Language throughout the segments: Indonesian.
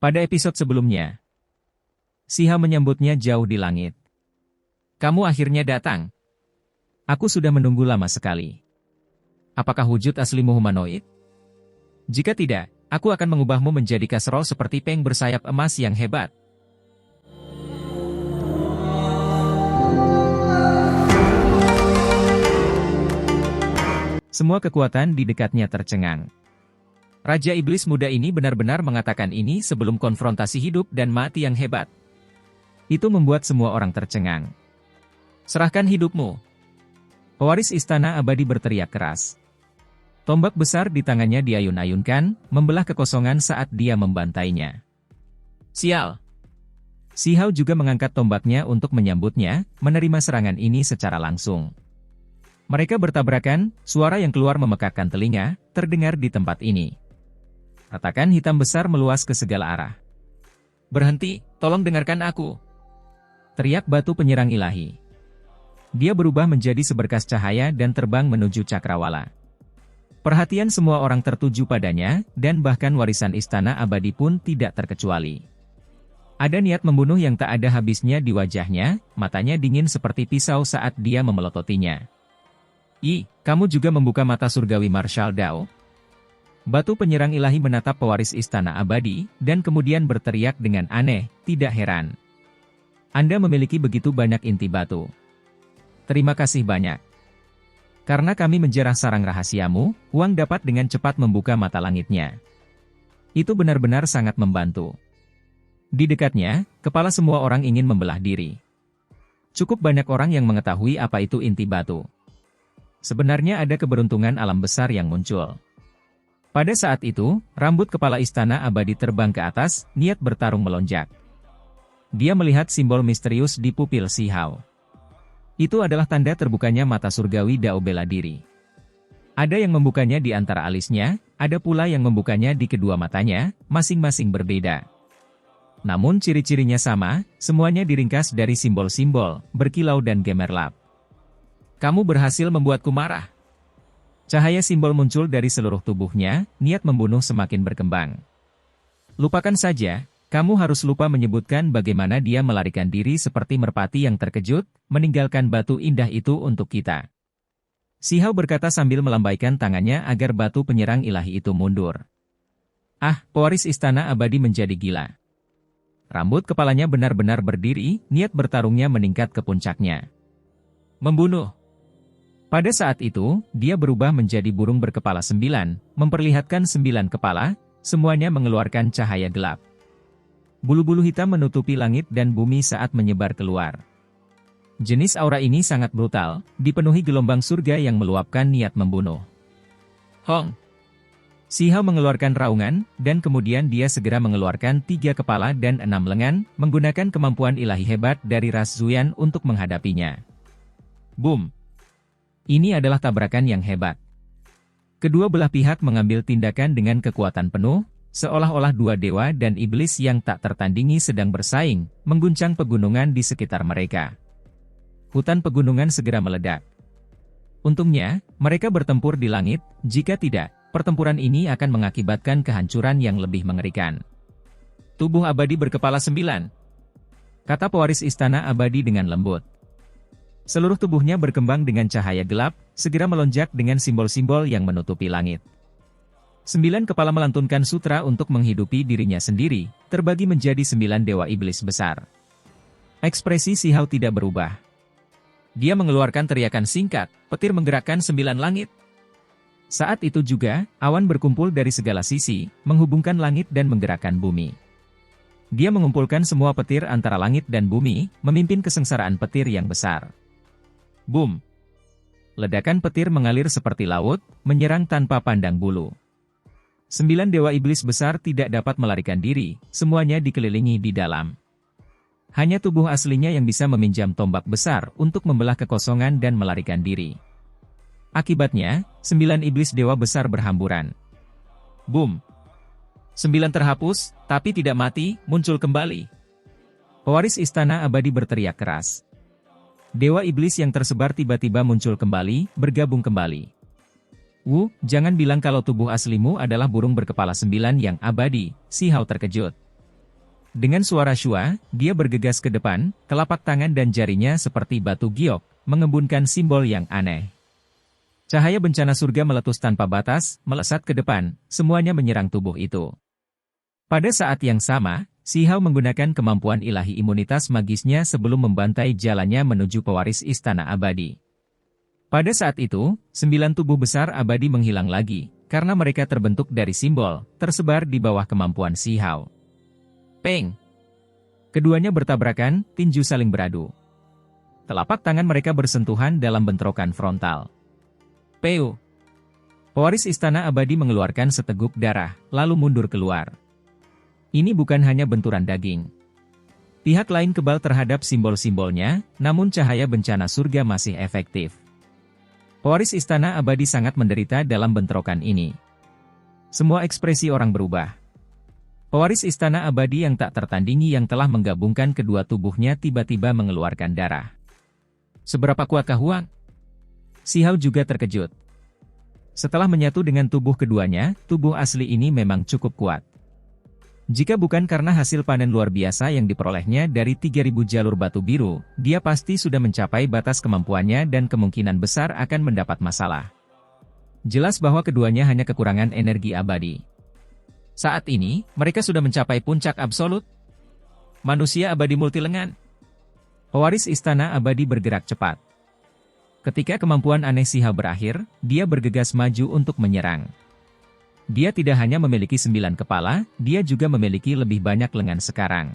Pada episode sebelumnya, Siha menyambutnya jauh di langit. Kamu akhirnya datang. Aku sudah menunggu lama sekali. Apakah wujud aslimu humanoid? Jika tidak, aku akan mengubahmu menjadi kaserol seperti peng bersayap emas yang hebat. Semua kekuatan di dekatnya tercengang. Raja Iblis muda ini benar-benar mengatakan ini sebelum konfrontasi hidup dan mati yang hebat. Itu membuat semua orang tercengang. Serahkan hidupmu. Pewaris istana abadi berteriak keras. Tombak besar di tangannya diayun-ayunkan, membelah kekosongan saat dia membantainya. Sial! Si Hao juga mengangkat tombaknya untuk menyambutnya, menerima serangan ini secara langsung. Mereka bertabrakan, suara yang keluar memekakkan telinga, terdengar di tempat ini. Retakan hitam besar meluas ke segala arah. Berhenti, tolong dengarkan aku. Teriak batu penyerang ilahi. Dia berubah menjadi seberkas cahaya dan terbang menuju cakrawala. Perhatian semua orang tertuju padanya, dan bahkan warisan istana abadi pun tidak terkecuali. Ada niat membunuh yang tak ada habisnya di wajahnya, matanya dingin seperti pisau saat dia memelototinya. Kamu juga membuka mata surgawi Marshal Dao? Batu penyerang ilahi menatap pewaris istana abadi, dan kemudian berteriak dengan aneh, tidak heran. Anda memiliki begitu banyak inti batu. Terima kasih banyak. Karena kami menjarah sarang rahasiamu, Huang dapat dengan cepat membuka mata langitnya. Itu benar-benar sangat membantu. Di dekatnya, kepala semua orang ingin membelah diri. Cukup banyak orang yang mengetahui apa itu inti batu. Sebenarnya ada keberuntungan alam besar yang muncul. Pada saat itu, rambut kepala istana abadi terbang ke atas, niat bertarung melonjak. Dia melihat simbol misterius di pupil Si Hao. Itu adalah tanda terbukanya mata surgawi Dao bela diri. Ada yang membukanya di antara alisnya, ada pula yang membukanya di kedua matanya, masing-masing berbeda. Namun ciri-cirinya sama, semuanya diringkas dari simbol-simbol, berkilau dan gemerlap. Kamu berhasil membuatku marah. Cahaya simbol muncul dari seluruh tubuhnya, niat membunuh semakin berkembang. Lupakan saja, kamu harus lupa menyebutkan bagaimana dia melarikan diri seperti merpati yang terkejut, meninggalkan batu indah itu untuk kita. Si Hao berkata sambil melambaikan tangannya agar batu penyerang ilahi itu mundur. Pewaris istana abadi menjadi gila. Rambut kepalanya benar-benar berdiri, niat bertarungnya meningkat ke puncaknya. Membunuh. Pada saat itu, dia berubah menjadi burung berkepala 9, memperlihatkan 9 kepala, semuanya mengeluarkan cahaya gelap. Bulu-bulu hitam menutupi langit dan bumi saat menyebar keluar. Jenis aura ini sangat brutal, dipenuhi gelombang surga yang meluapkan niat membunuh. Hong! Si Hao mengeluarkan raungan, dan kemudian dia segera mengeluarkan 3 kepala dan 6 lengan, menggunakan kemampuan ilahi hebat dari ras Zuyan untuk menghadapinya. Boom! Ini adalah tabrakan yang hebat. Kedua belah pihak mengambil tindakan dengan kekuatan penuh, seolah-olah dua dewa dan iblis yang tak tertandingi sedang bersaing, mengguncang pegunungan di sekitar mereka. Hutan pegunungan segera meledak. Untungnya, mereka bertempur di langit, jika tidak, pertempuran ini akan mengakibatkan kehancuran yang lebih mengerikan. Tubuh abadi berkepala 9. Kata pewaris istana abadi dengan lembut. Seluruh tubuhnya berkembang dengan cahaya gelap, segera melonjak dengan simbol-simbol yang menutupi langit. 9 kepala melantunkan sutra untuk menghidupi dirinya sendiri, terbagi menjadi 9 dewa iblis besar. Ekspresi Si Hao tidak berubah. Dia mengeluarkan teriakan singkat, petir menggerakkan 9 langit. Saat itu juga, awan berkumpul dari segala sisi, menghubungkan langit dan menggerakkan bumi. Dia mengumpulkan semua petir antara langit dan bumi, memimpin kesengsaraan petir yang besar. Boom! Ledakan petir mengalir seperti laut, menyerang tanpa pandang bulu. 9 dewa iblis besar tidak dapat melarikan diri, semuanya dikelilingi di dalam. Hanya tubuh aslinya yang bisa meminjam tombak besar untuk membelah kekosongan dan melarikan diri. Akibatnya, 9 iblis dewa besar berhamburan. Boom! 9 terhapus, tapi tidak mati, muncul kembali. Pewaris istana abadi berteriak keras. Dewa iblis yang tersebar tiba-tiba muncul kembali, bergabung kembali. Jangan bilang kalau tubuh aslimu adalah burung berkepala 9 yang abadi, Si Hao terkejut. Dengan suara syua, dia bergegas ke depan, telapak tangan dan jarinya seperti batu giok, mengembunkan simbol yang aneh. Cahaya bencana surga meletus tanpa batas, melesat ke depan, semuanya menyerang tubuh itu. Pada saat yang sama, Si Hao menggunakan kemampuan ilahi imunitas magisnya sebelum membantai jalannya menuju pewaris istana abadi. Pada saat itu, 9 tubuh besar abadi menghilang lagi, karena mereka terbentuk dari simbol, tersebar di bawah kemampuan Si Hao. Peng! Keduanya bertabrakan, tinju saling beradu. Telapak tangan mereka bersentuhan dalam bentrokan frontal. Peu! Pewaris istana abadi mengeluarkan seteguk darah, lalu mundur keluar. Ini bukan hanya benturan daging. Pihak lain kebal terhadap simbol-simbolnya, namun cahaya bencana surga masih efektif. Pewaris istana abadi sangat menderita dalam bentrokan ini. Semua ekspresi orang berubah. Pewaris istana abadi yang tak tertandingi yang telah menggabungkan kedua tubuhnya tiba-tiba mengeluarkan darah. Seberapa kuatkah Huang? Si Hao juga terkejut. Setelah menyatu dengan tubuh keduanya, tubuh asli ini memang cukup kuat. Jika bukan karena hasil panen luar biasa yang diperolehnya dari 3.000 jalur batu biru, dia pasti sudah mencapai batas kemampuannya dan kemungkinan besar akan mendapat masalah. Jelas bahwa keduanya hanya kekurangan energi abadi. Saat ini, mereka sudah mencapai puncak absolut. Manusia abadi multilengan. Pewaris istana abadi bergerak cepat. Ketika kemampuan aneh Si Hao berakhir, dia bergegas maju untuk menyerang. Dia tidak hanya memiliki 9 kepala, dia juga memiliki lebih banyak lengan sekarang.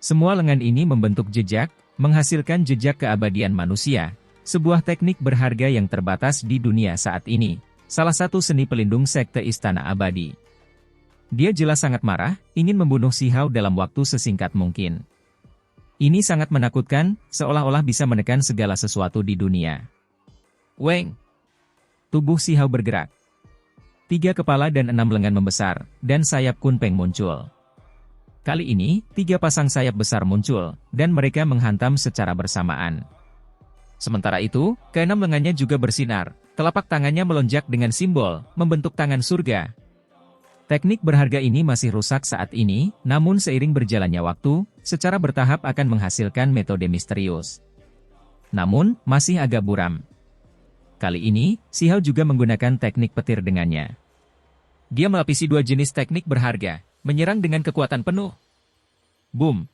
Semua lengan ini membentuk jejak, menghasilkan jejak keabadian manusia, sebuah teknik berharga yang terbatas di dunia saat ini, salah satu seni pelindung sekte istana abadi. Dia jelas sangat marah, ingin membunuh Si Hao dalam waktu sesingkat mungkin. Ini sangat menakutkan, seolah-olah bisa menekan segala sesuatu di dunia. Weng! Tubuh Si Hao bergerak. 3 kepala dan 6 lengan membesar, dan sayap Kunpeng muncul. Kali ini, 3 pasang sayap besar muncul, dan mereka menghantam secara bersamaan. Sementara itu, ke-6 lengannya juga bersinar, telapak tangannya melonjak dengan simbol, membentuk tangan surga. Teknik berharga ini masih rusak saat ini, namun seiring berjalannya waktu, secara bertahap akan menghasilkan metode misterius. Namun, masih agak buram. Kali ini, Si Hao juga menggunakan teknik petir dengannya. Dia melapisi 2 jenis teknik berharga, menyerang dengan kekuatan penuh. Boom!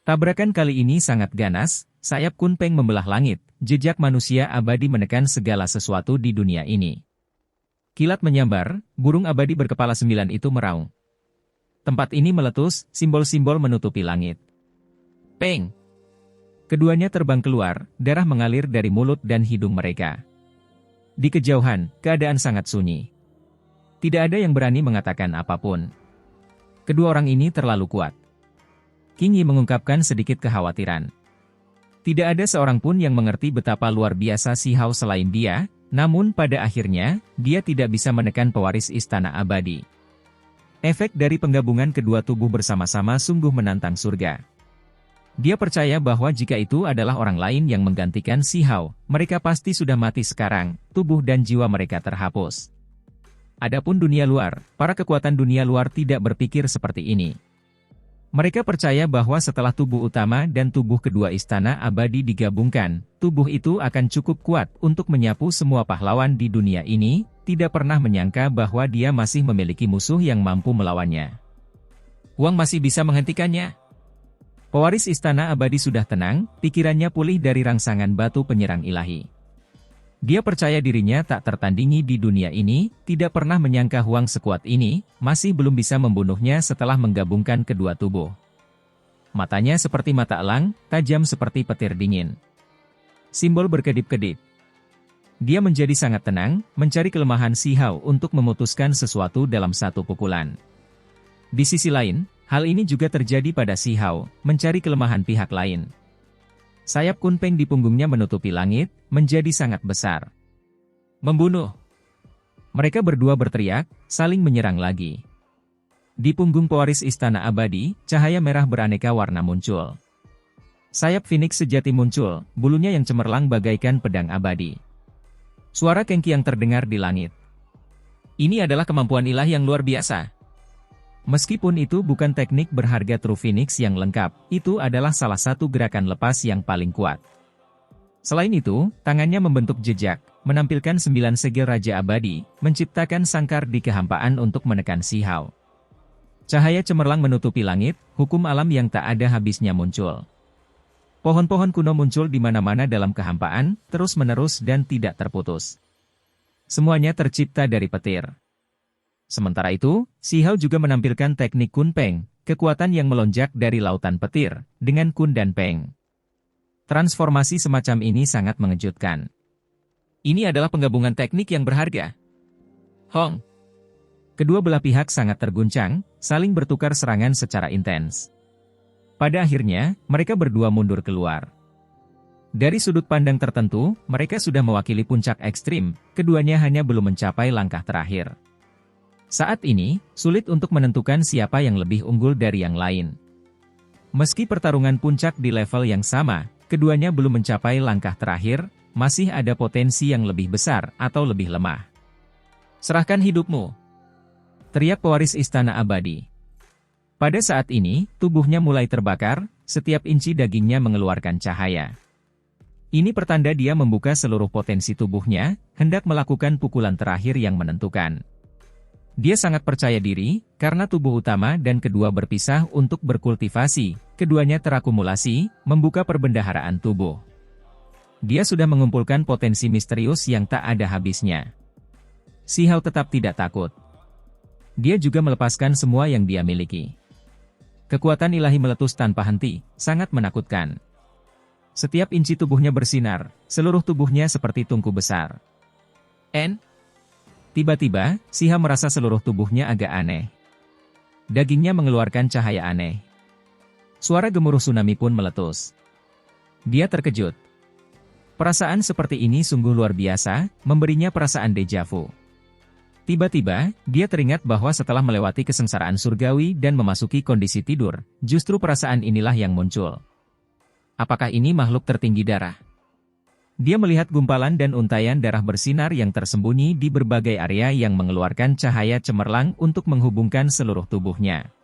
Tabrakan kali ini sangat ganas, sayap Kunpeng membelah langit, jejak manusia abadi menekan segala sesuatu di dunia ini. Kilat menyambar, burung abadi berkepala 9 itu meraung. Tempat ini meletus, simbol-simbol menutupi langit. Peng! Keduanya terbang keluar, darah mengalir dari mulut dan hidung mereka. Di kejauhan, keadaan sangat sunyi. Tidak ada yang berani mengatakan apapun. Kedua orang ini terlalu kuat. King Yi mengungkapkan sedikit kekhawatiran. Tidak ada seorang pun yang mengerti betapa luar biasa Si Hao selain dia, namun pada akhirnya, dia tidak bisa menekan pewaris istana abadi. Efek dari penggabungan kedua tubuh bersama-sama sungguh menantang surga. Dia percaya bahwa jika itu adalah orang lain yang menggantikan Si Hao, mereka pasti sudah mati sekarang, tubuh dan jiwa mereka terhapus. Adapun dunia luar, para kekuatan dunia luar tidak berpikir seperti ini. Mereka percaya bahwa setelah tubuh utama dan tubuh kedua istana abadi digabungkan, tubuh itu akan cukup kuat untuk menyapu semua pahlawan di dunia ini, tidak pernah menyangka bahwa dia masih memiliki musuh yang mampu melawannya. Huang masih bisa menghentikannya. Pewaris istana abadi sudah tenang, pikirannya pulih dari rangsangan batu penyerang ilahi. Dia percaya dirinya tak tertandingi di dunia ini, tidak pernah menyangka Huang sekuat ini, masih belum bisa membunuhnya setelah menggabungkan kedua tubuh. Matanya seperti mata elang, tajam seperti petir dingin. Simbol berkedip-kedip. Dia menjadi sangat tenang, mencari kelemahan Si Hao untuk memutuskan sesuatu dalam satu pukulan. Di sisi lain, hal ini juga terjadi pada Si Hao, mencari kelemahan pihak lain. Sayap Kunpeng di punggungnya menutupi langit, menjadi sangat besar. Membunuh! Mereka berdua berteriak, saling menyerang lagi. Di punggung pewaris istana abadi, cahaya merah beraneka warna muncul. Sayap Phoenix sejati muncul, bulunya yang cemerlang bagaikan pedang abadi. Suara Kengki yang terdengar di langit. Ini adalah kemampuan ilahi yang luar biasa. Meskipun itu bukan teknik berharga True Phoenix yang lengkap, itu adalah salah satu gerakan lepas yang paling kuat. Selain itu, tangannya membentuk jejak, menampilkan 9 segel Raja Abadi, menciptakan sangkar di kehampaan untuk menekan Si Hao. Cahaya cemerlang menutupi langit, hukum alam yang tak ada habisnya muncul. Pohon-pohon kuno muncul di mana-mana dalam kehampaan, terus-menerus dan tidak terputus. Semuanya tercipta dari petir. Sementara itu, Si Hao juga menampilkan teknik Kun Peng, kekuatan yang melonjak dari lautan petir, dengan Kun dan Peng. Transformasi semacam ini sangat mengejutkan. Ini adalah penggabungan teknik yang berharga. Hong. Kedua belah pihak sangat terguncang, saling bertukar serangan secara intens. Pada akhirnya, mereka berdua mundur keluar. Dari sudut pandang tertentu, mereka sudah mewakili puncak ekstrim, keduanya hanya belum mencapai langkah terakhir. Saat ini, sulit untuk menentukan siapa yang lebih unggul dari yang lain. Meski pertarungan puncak di level yang sama, keduanya belum mencapai langkah terakhir, masih ada potensi yang lebih besar atau lebih lemah. Serahkan hidupmu, teriak pewaris Istana Abadi. Pada saat ini, tubuhnya mulai terbakar, setiap inci dagingnya mengeluarkan cahaya. Ini pertanda dia membuka seluruh potensi tubuhnya, hendak melakukan pukulan terakhir yang menentukan. Dia sangat percaya diri, karena tubuh utama dan kedua berpisah untuk berkultivasi, keduanya terakumulasi, membuka perbendaharaan tubuh. Dia sudah mengumpulkan potensi misterius yang tak ada habisnya. Si Hao tetap tidak takut. Dia juga melepaskan semua yang dia miliki. Kekuatan ilahi meletus tanpa henti, sangat menakutkan. Setiap inci tubuhnya bersinar, seluruh tubuhnya seperti tungku besar. Tiba-tiba, Si Hao merasa seluruh tubuhnya agak aneh. Dagingnya mengeluarkan cahaya aneh. Suara gemuruh tsunami pun meletus. Dia terkejut. Perasaan seperti ini sungguh luar biasa, memberinya perasaan deja vu. Tiba-tiba, dia teringat bahwa setelah melewati kesengsaraan surgawi dan memasuki kondisi tidur, justru perasaan inilah yang muncul. Apakah ini makhluk tertinggi darah? Dia melihat gumpalan dan untaian darah bersinar yang tersembunyi di berbagai area yang mengeluarkan cahaya cemerlang untuk menghubungkan seluruh tubuhnya.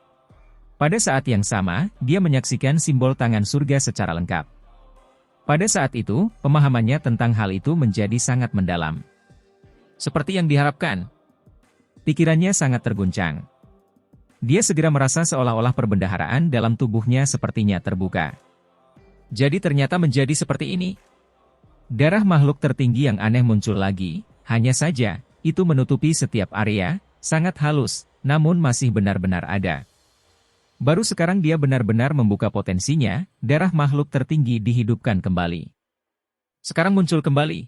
Pada saat yang sama, dia menyaksikan simbol tangan surga secara lengkap. Pada saat itu, pemahamannya tentang hal itu menjadi sangat mendalam. Seperti yang diharapkan. Pikirannya sangat terguncang. Dia segera merasa seolah-olah perbendaharaan dalam tubuhnya sepertinya terbuka. Jadi ternyata menjadi seperti ini. Darah makhluk tertinggi yang aneh muncul lagi, hanya saja, itu menutupi setiap area, sangat halus, namun masih benar-benar ada. Baru sekarang dia benar-benar membuka potensinya, darah makhluk tertinggi dihidupkan kembali. Sekarang muncul kembali.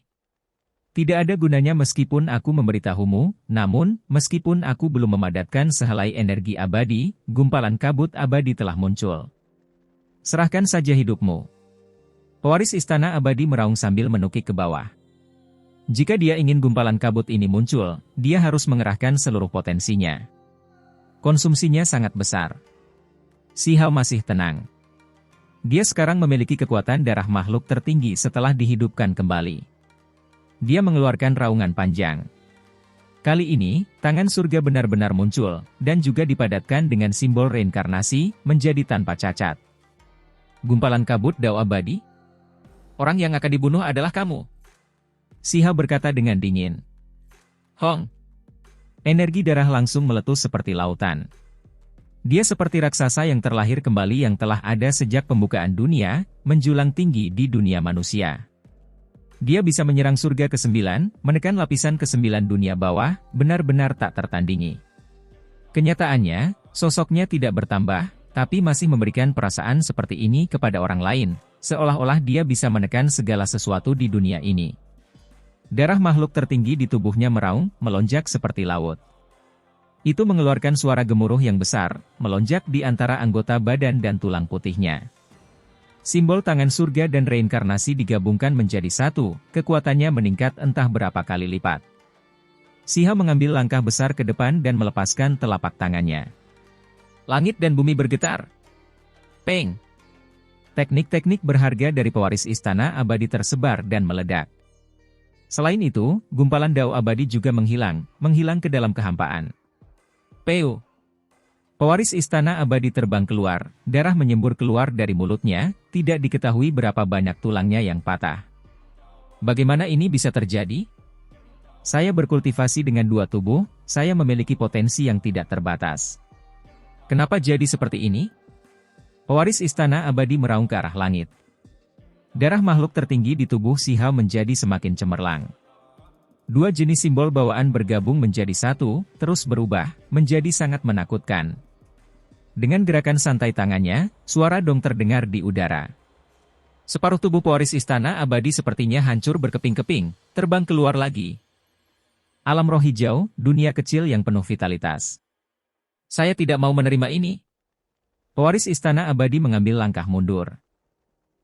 Tidak ada gunanya meskipun aku memberitahumu, namun, meskipun aku belum memadatkan sehelai energi abadi, gumpalan kabut abadi telah muncul. Serahkan saja hidupmu. Pewaris Istana Abadi meraung sambil menukik ke bawah. Jika dia ingin gumpalan kabut ini muncul, dia harus mengerahkan seluruh potensinya. Konsumsinya sangat besar. Si Hao masih tenang. Dia sekarang memiliki kekuatan darah makhluk tertinggi setelah dihidupkan kembali. Dia mengeluarkan raungan panjang. Kali ini, tangan surga benar-benar muncul, dan juga dipadatkan dengan simbol reinkarnasi, menjadi tanpa cacat. Gumpalan kabut Dao Abadi? Orang yang akan dibunuh adalah kamu. Si Hao berkata dengan dingin. Hong. Energi darah langsung meletus seperti lautan. Dia seperti raksasa yang terlahir kembali yang telah ada sejak pembukaan dunia, menjulang tinggi di dunia manusia. Dia bisa menyerang surga ke-9, menekan lapisan ke-9 dunia bawah, benar-benar tak tertandingi. Kenyataannya, sosoknya tidak bertambah, tapi masih memberikan perasaan seperti ini kepada orang lain, seolah-olah dia bisa menekan segala sesuatu di dunia ini. Darah makhluk tertinggi di tubuhnya meraung, melonjak seperti laut. Itu mengeluarkan suara gemuruh yang besar, melonjak di antara anggota badan dan tulang putihnya. Simbol tangan surga dan reinkarnasi digabungkan menjadi satu, kekuatannya meningkat entah berapa kali lipat. Si Hao mengambil langkah besar ke depan dan melepaskan telapak tangannya. Langit dan bumi bergetar. Peng! Teknik-teknik berharga dari pewaris Istana Abadi tersebar dan meledak. Selain itu, gumpalan Dao Abadi juga menghilang ke dalam kehampaan. Peu! Pewaris istana abadi terbang keluar, darah menyembur keluar dari mulutnya, tidak diketahui berapa banyak tulangnya yang patah. Bagaimana ini bisa terjadi? Saya berkultivasi dengan dua tubuh, saya memiliki potensi yang tidak terbatas. Kenapa jadi seperti ini? Pewaris istana abadi meraung ke arah langit. Darah makhluk tertinggi di tubuh Si Hao menjadi semakin cemerlang. Dua jenis simbol bawaan bergabung menjadi satu, terus berubah, menjadi sangat menakutkan. Dengan gerakan santai tangannya, suara dong terdengar di udara. Separuh tubuh pewaris istana abadi sepertinya hancur berkeping-keping, terbang keluar lagi. Alam roh hijau, dunia kecil yang penuh vitalitas. Saya tidak mau menerima ini. Pewaris istana abadi mengambil langkah mundur.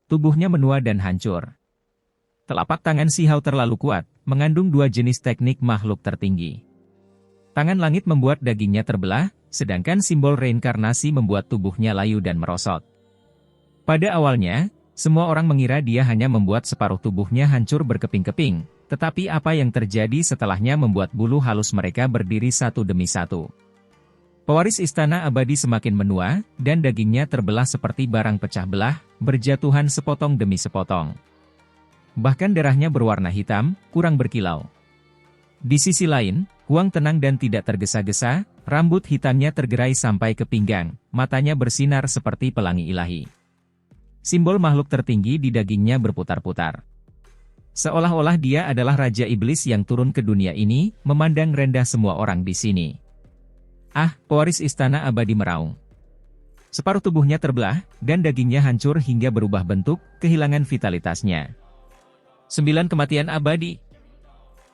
Tubuhnya menua dan hancur. Telapak tangan Si Hao terlalu kuat, mengandung dua jenis teknik makhluk tertinggi. Tangan langit membuat dagingnya terbelah, sedangkan simbol reinkarnasi membuat tubuhnya layu dan merosot. Pada awalnya, semua orang mengira dia hanya membuat separuh tubuhnya hancur berkeping-keping, tetapi apa yang terjadi setelahnya membuat bulu halus mereka berdiri satu demi satu. Pewaris istana abadi semakin menua, dan dagingnya terbelah seperti barang pecah belah, berjatuhan sepotong demi sepotong. Bahkan darahnya berwarna hitam, kurang berkilau. Di sisi lain, Huang tenang dan tidak tergesa-gesa, rambut hitamnya tergerai sampai ke pinggang, matanya bersinar seperti pelangi ilahi. Simbol makhluk tertinggi di dagingnya berputar-putar. Seolah-olah dia adalah Raja Iblis yang turun ke dunia ini, memandang rendah semua orang di sini. Ah, pewaris istana abadi meraung. Separuh tubuhnya terbelah, dan dagingnya hancur hingga berubah bentuk, kehilangan vitalitasnya. 9 kematian abadi.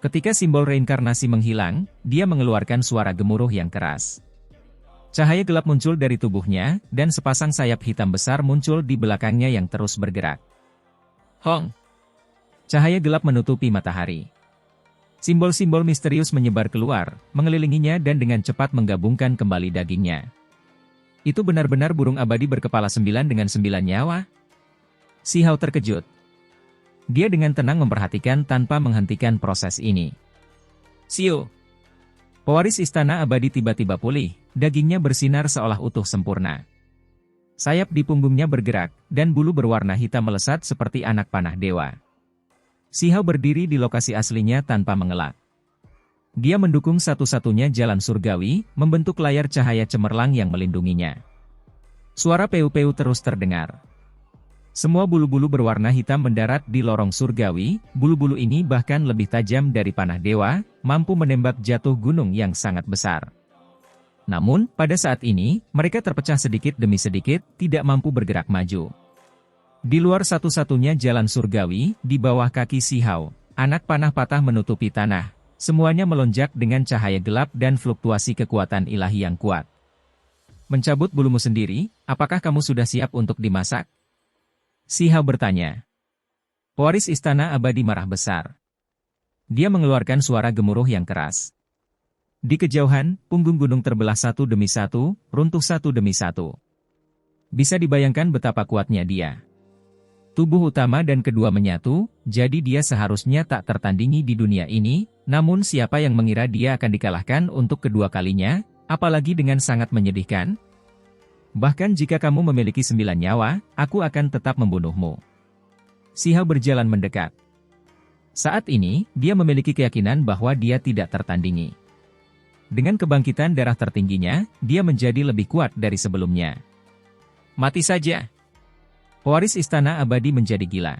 Ketika simbol reinkarnasi menghilang, dia mengeluarkan suara gemuruh yang keras. Cahaya gelap muncul dari tubuhnya, dan sepasang sayap hitam besar muncul di belakangnya yang terus bergerak. Hong! Cahaya gelap menutupi matahari. Simbol-simbol misterius menyebar keluar, mengelilinginya dan dengan cepat menggabungkan kembali dagingnya. Itu benar-benar burung abadi berkepala 9 dengan 9 nyawa? Si Hao terkejut. Dia dengan tenang memperhatikan tanpa menghentikan proses ini. Siu! Pewaris istana abadi tiba-tiba pulih, dagingnya bersinar seolah utuh sempurna. Sayap di punggungnya bergerak, dan bulu berwarna hitam melesat seperti anak panah dewa. Si Hao berdiri di lokasi aslinya tanpa mengelak. Dia mendukung satu-satunya jalan surgawi, membentuk layar cahaya cemerlang yang melindunginya. Suara peu-peu terus terdengar. Semua bulu-bulu berwarna hitam mendarat di lorong surgawi, bulu-bulu ini bahkan lebih tajam dari panah dewa, mampu menembak jatuh gunung yang sangat besar. Namun, pada saat ini, mereka terpecah sedikit demi sedikit, tidak mampu bergerak maju. Di luar satu-satunya jalan surgawi, di bawah kaki Si Hao, anak panah patah menutupi tanah, semuanya melonjak dengan cahaya gelap dan fluktuasi kekuatan ilahi yang kuat. Mencabut bulumu sendiri, apakah kamu sudah siap untuk dimasak? Si Hao bertanya. Pewaris istana abadi marah besar. Dia mengeluarkan suara gemuruh yang keras. Di kejauhan, punggung gunung terbelah satu demi satu, runtuh satu demi satu. Bisa dibayangkan betapa kuatnya dia. Tubuh utama dan kedua menyatu, jadi dia seharusnya tak tertandingi di dunia ini, namun siapa yang mengira dia akan dikalahkan untuk kedua kalinya, apalagi dengan sangat menyedihkan? Bahkan jika kamu memiliki 9 nyawa, aku akan tetap membunuhmu. Si Hao berjalan mendekat. Saat ini, dia memiliki keyakinan bahwa dia tidak tertandingi. Dengan kebangkitan darah tertingginya, dia menjadi lebih kuat dari sebelumnya. Mati saja. Pewaris istana abadi menjadi gila.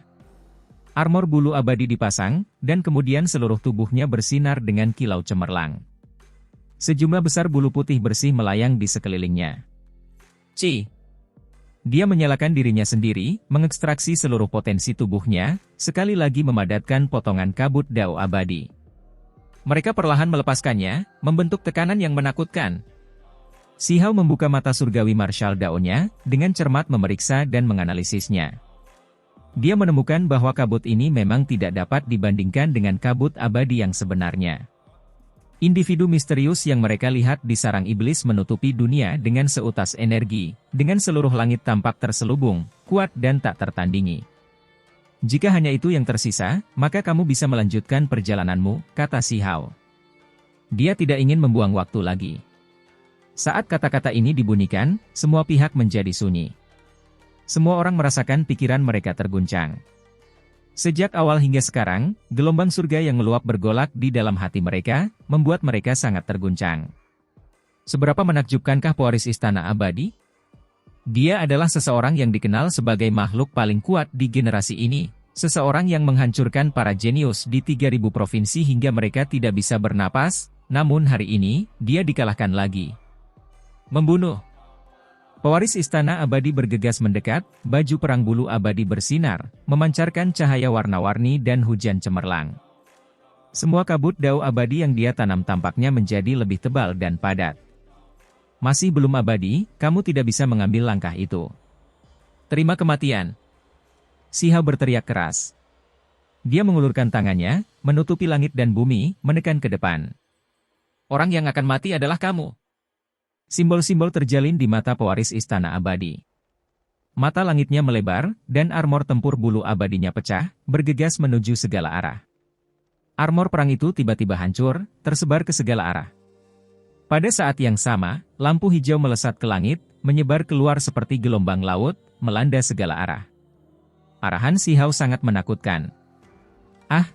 Armor bulu abadi dipasang, dan kemudian seluruh tubuhnya bersinar dengan kilau cemerlang. Sejumlah besar bulu putih bersih melayang di sekelilingnya. Dia menyalakan dirinya sendiri, mengekstraksi seluruh potensi tubuhnya, sekali lagi memadatkan potongan kabut dao abadi. Mereka perlahan melepaskannya, membentuk tekanan yang menakutkan. Si Hao membuka mata surgawi martial dao-nya, dengan cermat memeriksa dan menganalisisnya. Dia menemukan bahwa kabut ini memang tidak dapat dibandingkan dengan kabut abadi yang sebenarnya. Individu misterius yang mereka lihat di sarang iblis menutupi dunia dengan seutas energi, dengan seluruh langit tampak terselubung, kuat dan tak tertandingi. Jika hanya itu yang tersisa, maka kamu bisa melanjutkan perjalananmu, kata Si Hao. Dia tidak ingin membuang waktu lagi. Saat kata-kata ini dibunyikan, semua pihak menjadi sunyi. Semua orang merasakan pikiran mereka terguncang. Sejak awal hingga sekarang, gelombang surga yang meluap bergolak di dalam hati mereka, membuat mereka sangat terguncang. Seberapa menakjubkankah pewaris Istana Abadi? Dia adalah seseorang yang dikenal sebagai makhluk paling kuat di generasi ini. Seseorang yang menghancurkan para jenius di 3.000 provinsi hingga mereka tidak bisa bernapas, namun hari ini, dia dikalahkan lagi. Membunuh. Pewaris Istana Abadi bergegas mendekat, baju perang bulu abadi bersinar, memancarkan cahaya warna-warni dan hujan cemerlang. Semua kabut dao abadi yang dia tanam tampaknya menjadi lebih tebal dan padat. Masih belum abadi, kamu tidak bisa mengambil langkah itu. Terima kematian. Si Hao berteriak keras. Dia mengulurkan tangannya, menutupi langit dan bumi, menekan ke depan. Orang yang akan mati adalah kamu. Simbol-simbol terjalin di mata pewaris Istana Abadi. Mata langitnya melebar, dan armor tempur bulu abadinya pecah, bergegas menuju segala arah. Armor perang itu tiba-tiba hancur, tersebar ke segala arah. Pada saat yang sama, lampu hijau melesat ke langit, menyebar keluar seperti gelombang laut, melanda segala arah. Arahan Si Hao sangat menakutkan.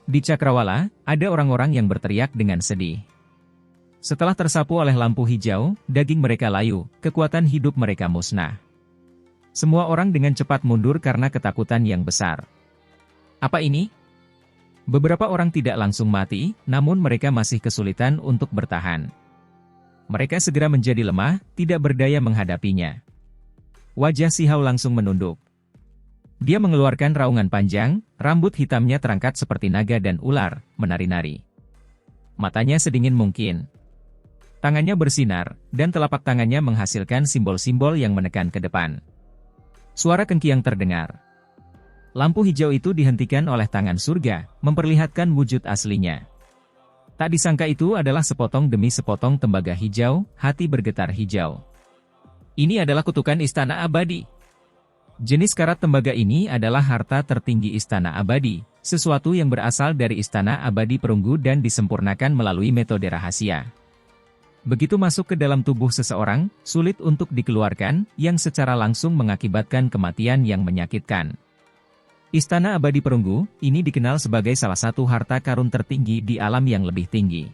Di Cakrawala, ada orang-orang yang berteriak dengan sedih. Setelah tersapu oleh lampu hijau, daging mereka layu, kekuatan hidup mereka musnah. Semua orang dengan cepat mundur karena ketakutan yang besar. Apa ini? Beberapa orang tidak langsung mati, namun mereka masih kesulitan untuk bertahan. Mereka segera menjadi lemah, tidak berdaya menghadapinya. Wajah Si Hao langsung menunduk. Dia mengeluarkan raungan panjang, rambut hitamnya terangkat seperti naga dan ular, menari-nari. Matanya sedingin mungkin. Tangannya bersinar, dan telapak tangannya menghasilkan simbol-simbol yang menekan ke depan. Suara kengkiang terdengar. Lampu hijau itu dihentikan oleh tangan surga, memperlihatkan wujud aslinya. Tak disangka itu adalah sepotong demi sepotong tembaga hijau, hati bergetar hijau. Ini adalah kutukan Istana Abadi. Jenis karat tembaga ini adalah harta tertinggi Istana Abadi, sesuatu yang berasal dari Istana Abadi Perunggu dan disempurnakan melalui metode rahasia. Begitu masuk ke dalam tubuh seseorang, sulit untuk dikeluarkan, yang secara langsung mengakibatkan kematian yang menyakitkan. Istana Abadi Perunggu, ini dikenal sebagai salah satu harta karun tertinggi di alam yang lebih tinggi.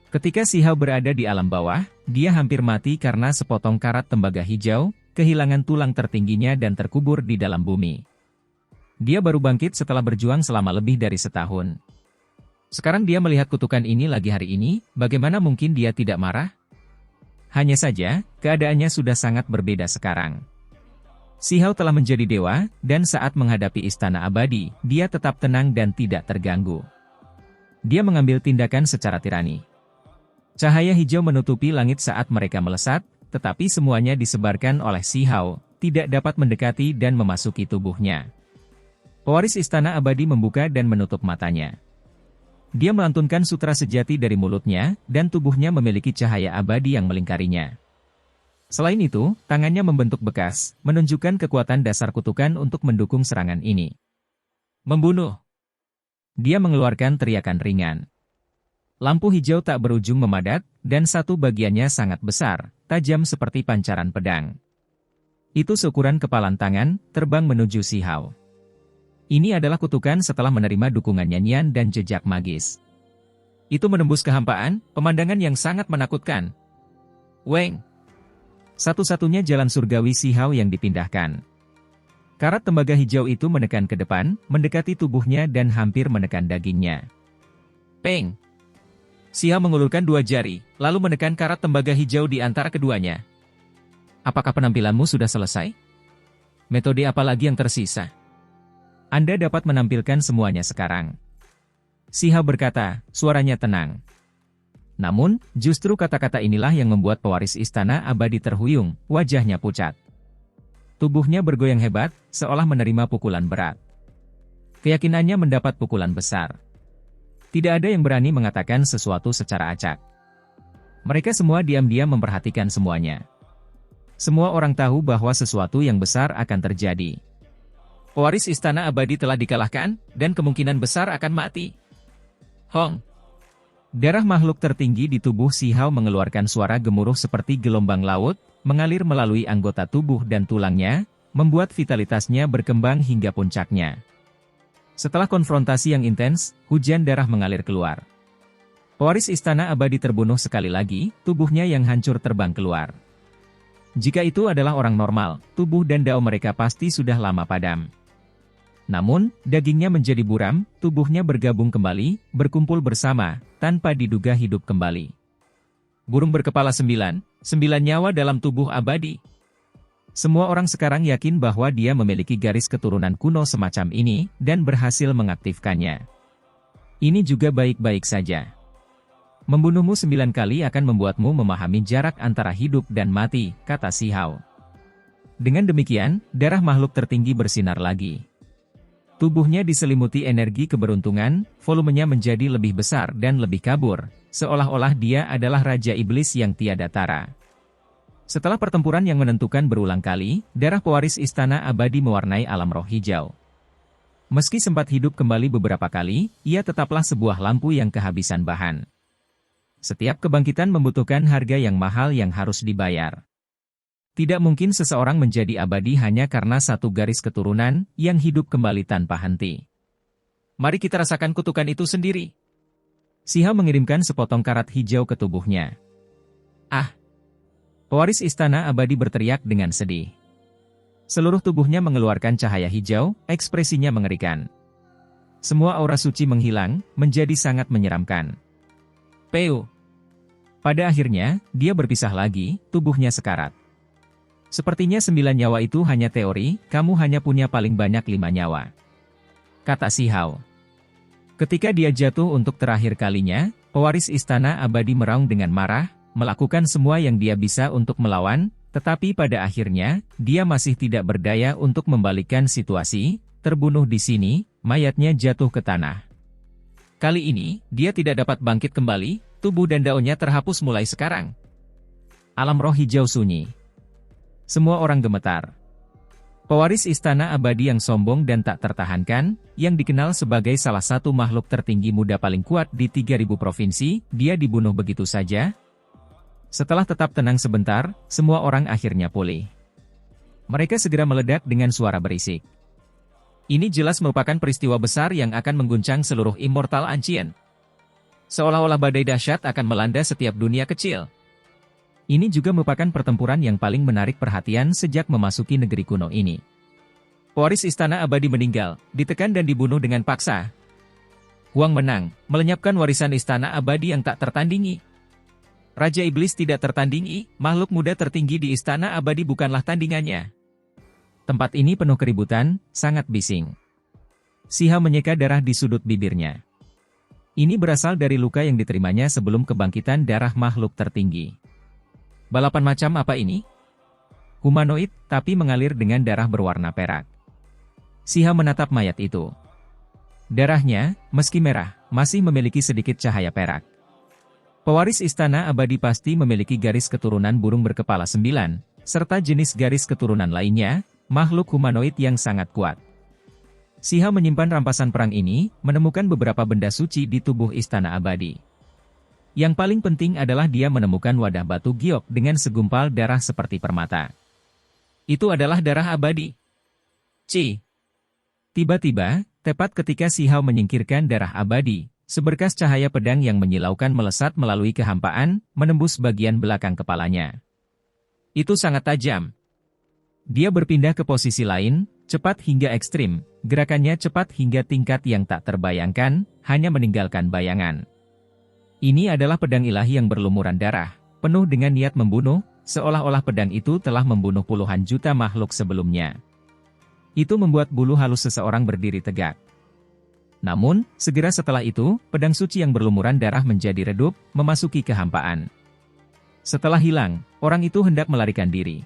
Ketika Si Hao berada di alam bawah, dia hampir mati karena sepotong karat tembaga hijau, kehilangan tulang tertingginya dan terkubur di dalam bumi. Dia baru bangkit setelah berjuang selama lebih dari setahun. Sekarang dia melihat kutukan ini lagi hari ini, bagaimana mungkin dia tidak marah? Hanya saja, keadaannya sudah sangat berbeda sekarang. Si Hao telah menjadi dewa, dan saat menghadapi Istana Abadi, dia tetap tenang dan tidak terganggu. Dia mengambil tindakan secara tirani. Cahaya hijau menutupi langit saat mereka melesat, tetapi semuanya disebarkan oleh Si Hao, tidak dapat mendekati dan memasuki tubuhnya. Pewaris Istana Abadi membuka dan menutup matanya. Dia melantunkan sutra sejati dari mulutnya, dan tubuhnya memiliki cahaya abadi yang melingkarinya. Selain itu, tangannya membentuk bekas, menunjukkan kekuatan dasar kutukan untuk mendukung serangan ini. Membunuh. Dia mengeluarkan teriakan ringan. Lampu hijau tak berujung memadat, dan satu bagiannya sangat besar, tajam seperti pancaran pedang. Itu seukuran kepalan tangan, terbang menuju Si Hao. Ini adalah kutukan setelah menerima dukungan nyanyian dan jejak magis. Itu menembus kehampaan, pemandangan yang sangat menakutkan. Weng. Satu-satunya jalan surgawi Si Hao yang dipindahkan. Karat tembaga hijau itu menekan ke depan, mendekati tubuhnya dan hampir menekan dagingnya. Peng. Si Hao mengulurkan dua jari, lalu menekan karat tembaga hijau di antara keduanya. Apakah penampilanmu sudah selesai? Metode apa lagi yang tersisa? Anda dapat menampilkan semuanya sekarang. Si Hao berkata, suaranya tenang. Namun, justru kata-kata inilah yang membuat pewaris Istana Abadi terhuyung, wajahnya pucat. Tubuhnya bergoyang hebat, seolah menerima pukulan berat. Keyakinannya mendapat pukulan besar. Tidak ada yang berani mengatakan sesuatu secara acak. Mereka semua diam-diam memperhatikan semuanya. Semua orang tahu bahwa sesuatu yang besar akan terjadi. Pewaris Istana Abadi telah dikalahkan, dan kemungkinan besar akan mati. Hong. Darah makhluk tertinggi di tubuh Si Hao mengeluarkan suara gemuruh seperti gelombang laut, mengalir melalui anggota tubuh dan tulangnya, membuat vitalitasnya berkembang hingga puncaknya. Setelah konfrontasi yang intens, hujan darah mengalir keluar. Pewaris Istana Abadi terbunuh sekali lagi, tubuhnya yang hancur terbang keluar. Jika itu adalah orang normal, tubuh dan dao mereka pasti sudah lama padam. Namun, dagingnya menjadi buram, tubuhnya bergabung kembali, berkumpul bersama, tanpa diduga hidup kembali. Burung berkepala 9 nyawa dalam tubuh abadi. Semua orang sekarang yakin bahwa dia memiliki garis keturunan kuno semacam ini, dan berhasil mengaktifkannya. Ini juga baik-baik saja. Membunuhmu 9 kali akan membuatmu memahami jarak antara hidup dan mati, kata Si Hao. Dengan demikian, darah makhluk tertinggi bersinar lagi. Tubuhnya diselimuti energi keberuntungan, volumenya menjadi lebih besar dan lebih kabur, seolah-olah dia adalah Raja Iblis yang tiada tara. Setelah pertempuran yang menentukan berulang kali, darah pewaris Istana Abadi mewarnai alam roh hijau. Meski sempat hidup kembali beberapa kali, ia tetaplah sebuah lampu yang kehabisan bahan. Setiap kebangkitan membutuhkan harga yang mahal yang harus dibayar. Tidak mungkin seseorang menjadi abadi hanya karena satu garis keturunan yang hidup kembali tanpa henti. Mari kita rasakan kutukan itu sendiri. Si Hao mengirimkan sepotong karat hijau ke tubuhnya. Ah! Pewaris Istana Abadi berteriak dengan sedih. Seluruh tubuhnya mengeluarkan cahaya hijau, ekspresinya mengerikan. Semua aura suci menghilang, menjadi sangat menyeramkan. Peu! Pada akhirnya, dia berpisah lagi, tubuhnya sekarat. Sepertinya 9 nyawa itu hanya teori, kamu hanya punya paling banyak 5 nyawa. Kata Si Hao. Ketika dia jatuh untuk terakhir kalinya, pewaris Istana Abadi meraung dengan marah, melakukan semua yang dia bisa untuk melawan, tetapi pada akhirnya, dia masih tidak berdaya untuk membalikkan situasi, terbunuh di sini, mayatnya jatuh ke tanah. Kali ini, dia tidak dapat bangkit kembali, tubuh dan daunnya terhapus mulai sekarang. Alam roh hijau sunyi. Semua orang gemetar. Pewaris Istana Abadi yang sombong dan tak tertahankan, yang dikenal sebagai salah satu makhluk tertinggi muda paling kuat di 3000 provinsi, dia dibunuh begitu saja. Setelah tetap tenang sebentar, semua orang akhirnya pulih. Mereka segera meledak dengan suara berisik. Ini jelas merupakan peristiwa besar yang akan mengguncang seluruh Immortal Ancient. Seolah-olah badai dahsyat akan melanda setiap dunia kecil. Ini juga merupakan pertempuran yang paling menarik perhatian sejak memasuki negeri kuno ini. Pewaris Istana Abadi meninggal, ditekan dan dibunuh dengan paksa. Huang menang, melenyapkan warisan Istana Abadi yang tak tertandingi. Raja Iblis tidak tertandingi, makhluk muda tertinggi di Istana Abadi bukanlah tandingannya. Tempat ini penuh keributan, sangat bising. Si Hao menyeka darah di sudut bibirnya. Ini berasal dari luka yang diterimanya sebelum kebangkitan darah makhluk tertinggi. Balapan macam apa ini? Humanoid, tapi mengalir dengan darah berwarna perak. Si Hao menatap mayat itu. Darahnya, meski merah, masih memiliki sedikit cahaya perak. Pewaris Istana Abadi pasti memiliki garis keturunan burung berkepala 9, serta jenis garis keturunan lainnya, makhluk humanoid yang sangat kuat. Si Hao menyimpan rampasan perang ini, menemukan beberapa benda suci di tubuh Istana Abadi. Yang paling penting adalah dia menemukan wadah batu giok dengan segumpal darah seperti permata. Itu adalah darah abadi. Tiba-tiba, tepat ketika Si Hao menyingkirkan darah abadi, seberkas cahaya pedang yang menyilaukan melesat melalui kehampaan, menembus bagian belakang kepalanya. Itu sangat tajam. Dia berpindah ke posisi lain, cepat hingga ekstrim, gerakannya cepat hingga tingkat yang tak terbayangkan, hanya meninggalkan bayangan. Ini adalah pedang ilahi yang berlumuran darah, penuh dengan niat membunuh, seolah-olah pedang itu telah membunuh puluhan juta makhluk sebelumnya. Itu membuat bulu halus seseorang berdiri tegak. Namun, segera setelah itu, pedang suci yang berlumuran darah menjadi redup, memasuki kehampaan. Setelah hilang, orang itu hendak melarikan diri.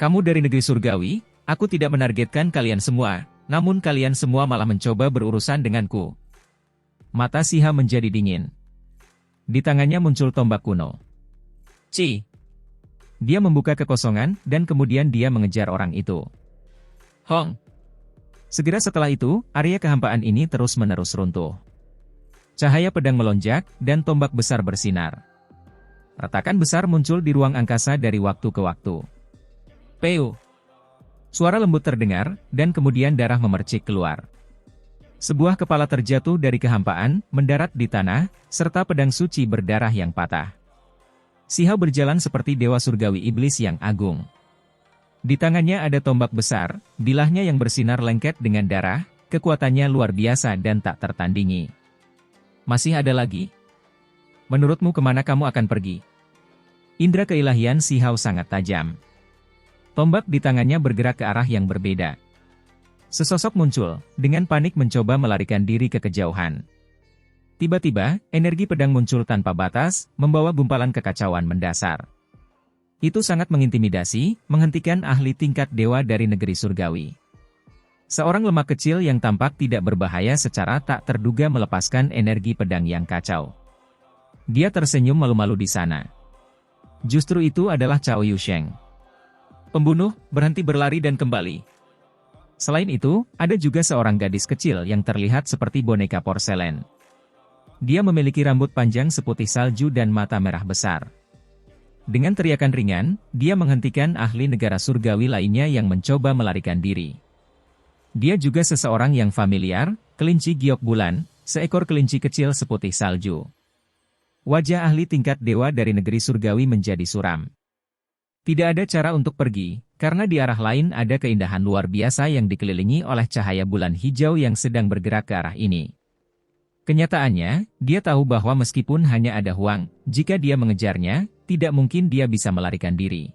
Kamu dari negeri surgawi, aku tidak menargetkan kalian semua, namun kalian semua malah mencoba berurusan denganku. Mata Si Hao menjadi dingin. Di tangannya muncul tombak kuno. Dia membuka kekosongan, dan kemudian dia mengejar orang itu. Hong! Segera setelah itu, area kehampaan ini terus-menerus runtuh. Cahaya pedang melonjak, dan tombak besar bersinar. Retakan besar muncul di ruang angkasa dari waktu ke waktu. Peu! Suara lembut terdengar, dan kemudian darah memercik keluar. Sebuah kepala terjatuh dari kehampaan, mendarat di tanah, serta pedang suci berdarah yang patah. Xiao berjalan seperti dewa surgawi iblis yang agung. Di tangannya ada tombak besar, bilahnya yang bersinar lengket dengan darah, kekuatannya luar biasa dan tak tertandingi. Masih ada lagi? Menurutmu kemana kamu akan pergi? Indra keilahian Xiao sangat tajam. Tombak di tangannya bergerak ke arah yang berbeda. Sesosok muncul, dengan panik mencoba melarikan diri ke kejauhan. Tiba-tiba, energi pedang muncul tanpa batas, membawa gumpalan kekacauan mendasar. Itu sangat mengintimidasi, menghentikan ahli tingkat dewa dari negeri surgawi. Seorang lemak kecil yang tampak tidak berbahaya secara tak terduga melepaskan energi pedang yang kacau. Dia tersenyum malu-malu di sana. Justru itu adalah Cao Yusheng. Pembunuh, berhenti berlari dan kembali. Selain itu, ada juga seorang gadis kecil yang terlihat seperti boneka porselen. Dia memiliki rambut panjang seputih salju dan mata merah besar. Dengan teriakan ringan, dia menghentikan ahli negara surgawi lainnya yang mencoba melarikan diri. Dia juga seseorang yang familiar, kelinci giok bulan, seekor kelinci kecil seputih salju. Wajah ahli tingkat dewa dari negeri surgawi menjadi suram. Tidak ada cara untuk pergi, karena di arah lain ada keindahan luar biasa yang dikelilingi oleh cahaya bulan hijau yang sedang bergerak ke arah ini. Kenyataannya, dia tahu bahwa meskipun hanya ada Huang, jika dia mengejarnya, tidak mungkin dia bisa melarikan diri.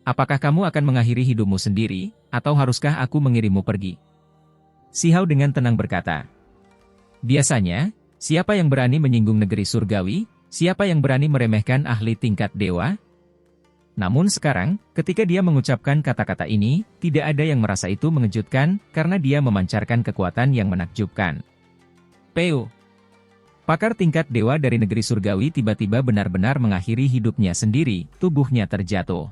Apakah kamu akan mengakhiri hidupmu sendiri, atau haruskah aku mengirimmu pergi? Xiao dengan tenang berkata. Biasanya, siapa yang berani menyinggung negeri surgawi, siapa yang berani meremehkan ahli tingkat dewa? Namun sekarang, ketika dia mengucapkan kata-kata ini, tidak ada yang merasa itu mengejutkan, karena dia memancarkan kekuatan yang menakjubkan. Peu. Pakar tingkat dewa dari negeri surgawi tiba-tiba benar-benar mengakhiri hidupnya sendiri, tubuhnya terjatuh.